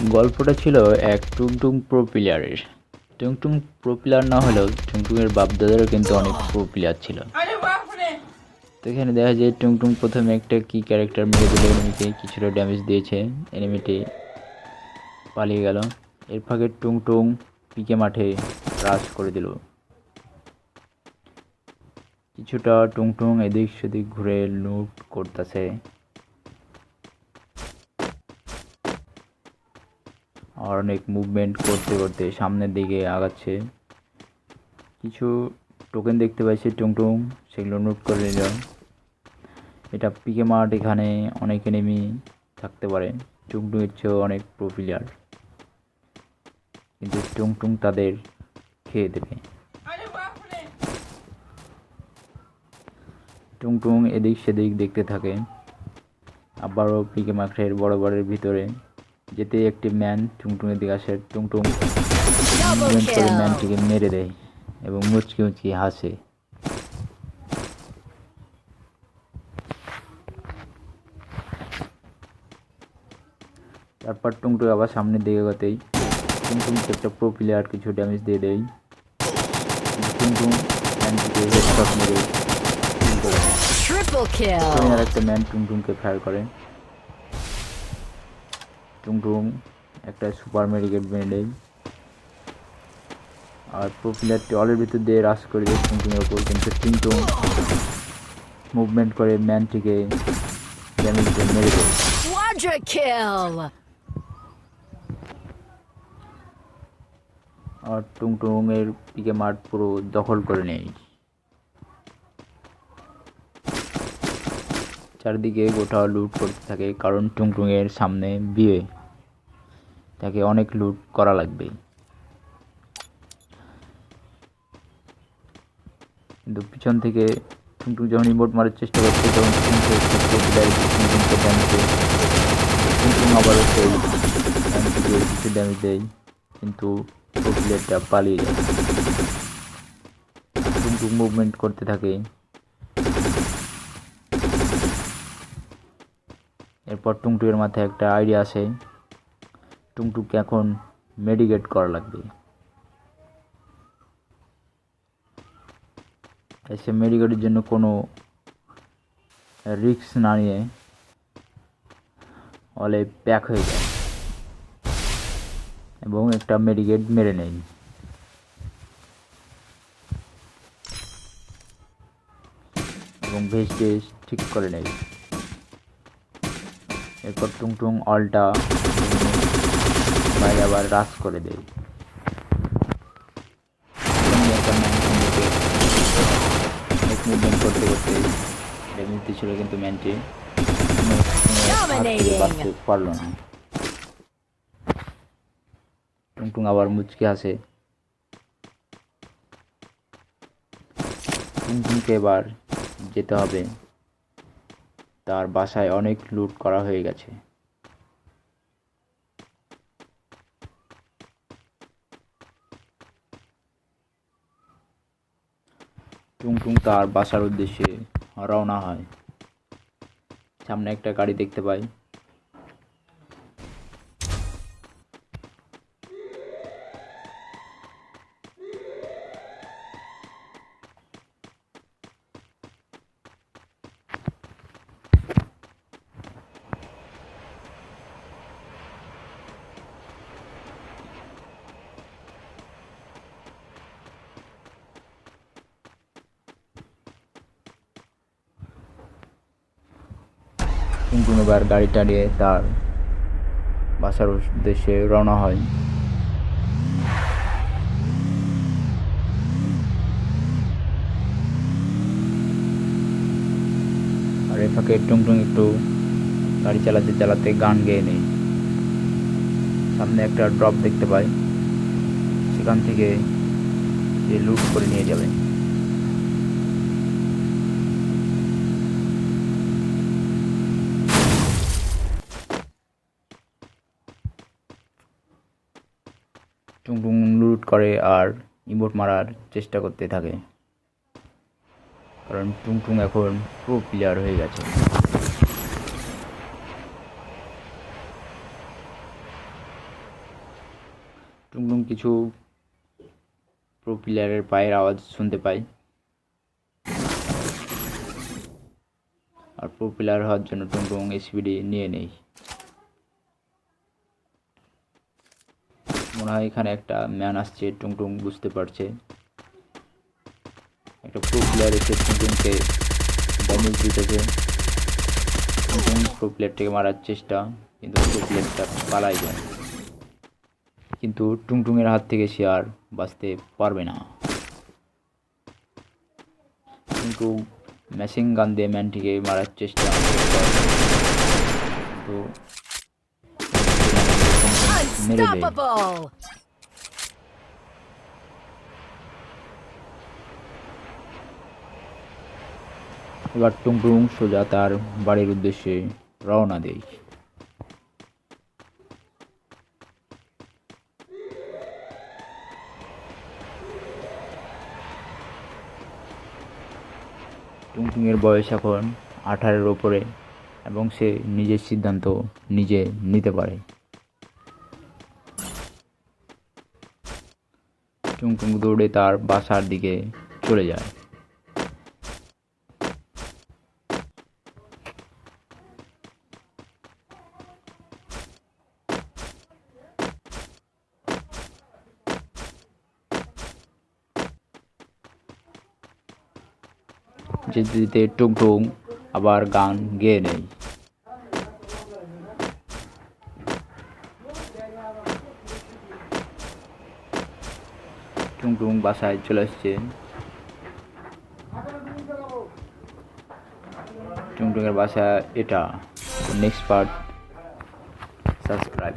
গল্পটা ছিল এক টুংটুং প্রো প্লেয়ারের। টুংটুং প্রো প্লেয়ার না হলেও টুংটুংয়ের বাপদাদারও কিন্তু অনেক প্রো প্লেয়ার ছিল। তো এখানে দেখা যায় টুংটুং প্রথমে একটা কি ক্যারেক্টার মেরে দিল, এনিমিকে কিছুটা ড্যামেজ দিয়েছে, এনিমিটি পালিয়ে গেল। এর ফাঁকে টুংটুং পিকে মাঠে রাশ করে দিল। কিছুটা টুংটুং এদিক সেদিক ঘুরে লুট করতেছে, আর অনেক মুভমেন্ট করতে করতে সামনের দিকে আগাচ্ছে। কিছু টোকেন দেখতে পাইছে টুংটুং, সেগুলো নোট করে নিল। এটা পিকে মাঠ, এখানে অনেক এনিমি থাকতে পারে। টুংটুংয়ের চেয়েও অনেক প্রো প্লেয়ার, কিন্তু টুংটুং তাদের খেয়ে দেবে। টুংটুং এদিক সেদিক দেখতে থাকে। আবারও পিকে মাঠের বরাবরের ভিতরে যেতে একটি ম্যান টুংটুংয়ের দিকে আসে। টুংটুং মুভমেন্ট করে ম্যানটিকে মেরে দেয় এবং মুচকি মুচকি হাসে। তারপর টুংটুং আবার সামনের দিকে এগোতেই টুংটুংকে একটা প্রো প্লেয়ার কিছু ড্যামেজ দিয়ে দেয়। টুংটুং ম্যানটিকে হেডশট মেরে আর একটা ম্যান টুংটুংকে ফায়ার করে। টুংটুং একটা সুপার মেডিকেট বেনে দেয়, আর প্রো প্লেয়ারটি অলের ভিতর দিয়ে রাশ করে দেয় টুংটুংয়ের ওপর, কিন্তু টুংটুং মুভমেন্ট করে ম্যানটিকে ড্যামেজ দিয়ে মেরে দেয়। আর টুংটুংয়ের পিকে মাঠ পুরো দখল করে নেয়। চারিদিকে গোটা লুট করতে থাকে, কারণ টুংটুংয়ের সামনে বিয়ে, তাকে অনেক লুট করা লাগবে। কিন্তু পিছন থেকে টুংটুং যখন ইমোট মারার চেষ্টা করছে তখন টুংটুং আবারও সেই কিছু ড্যামেজ দেয়, কিন্তু প্লেয়ারটা পালিয়ে যায়। টুংটুং মুভমেন্ট করতে থাকে। এরপর টুংটুংয়ের মাথায় একটা আইডিয়া আসে, টুংটুংকে এখন মেডিকেট করা লাগবে। সে মেডিকেটের জন্য কোনো রিস্ক না নিয়ে অলে প্যাক হয়ে যায় এবং একটা মেডিকেট মেরে নেয়। এবং ভেস ঠিক করে নেয়। এরপর টুংটুং অলটা বাইরে আবার রাশ করে দেয়। মুভমেন্ট করতে করতে ড্যামেজ দিচ্ছিল, কিন্তু ম্যানটি বাঁচতে পারল না। টুংটুং আবার মুচকি হাসে। টুংটুংকে এবার যেতে হবে, তার বাসায় অনেক লুট করা হয়ে গেছে। টুংটুং তার বাসার উদ্দেশ্যে রওনা হয়। সামনে একটা গাড়ি দেখতে পাই। টুংটুং এবার গাড়ি টানিয়ে তার বাসার উদ্দেশ্যে রওনা হয়। আর এ ফাঁকে টুংটুং একটু গাড়ি চালাতে চালাতে গান গেয়ে নেই। সামনে একটা ড্রপ দেখতে পাই, সেখান থেকে সে লুট করে নিয়ে যাবে। টুংটুং লুট করে আর ইমোট মারার চেষ্টা করতে থাকে, কারণ টুংটুং এখন প্রো প্লেয়ার হয়ে গেছে। টুংটুং কিছু প্রো প্লেয়ারের পায়ের আওয়াজ শুনতে পাই, আর প্রো প্লেয়ার হওয়ার জন্য টুংটুং স্পিডে নিয়ে নেই। মনে হয় এখানে একটা ম্যান আসছে, টুংটুং বুঝতে পারছে। একটা প্রো প্লেয়ার এসে টুংটুংকে ড্যামেজ দিতেছে। টুংটুং প্রো প্লেয়ারটাকে মারার চেষ্টা, কিন্তু প্রো প্লেয়ারটা পালাই যায়। কিন্তু টুংটুংয়ের হাত থেকে সে আর বাঁচতে পারবে না। টুংটুং মেশিন গান দিয়ে ম্যানটিকে মারার চেষ্টা, তো মেরে দেয়। এবার টুংটুং সোজা তার বাড়ির উদ্দেশ্যে রওনা দেয়। টুংটুংয়ের বয়স এখন 18-এর ওপরে এবং সে নিজের সিদ্ধান্ত নিজে নিতে পারে। টুংটুং দৌড়ে তার বাসার দিকে চলে যায়। যেতে যেতে টুংটুং আবার গান গেয়ে নেয়। টুংটুং বাসায় চলে আসছে। টুংটুংয়ের বাসা এটা। Next part subscribe.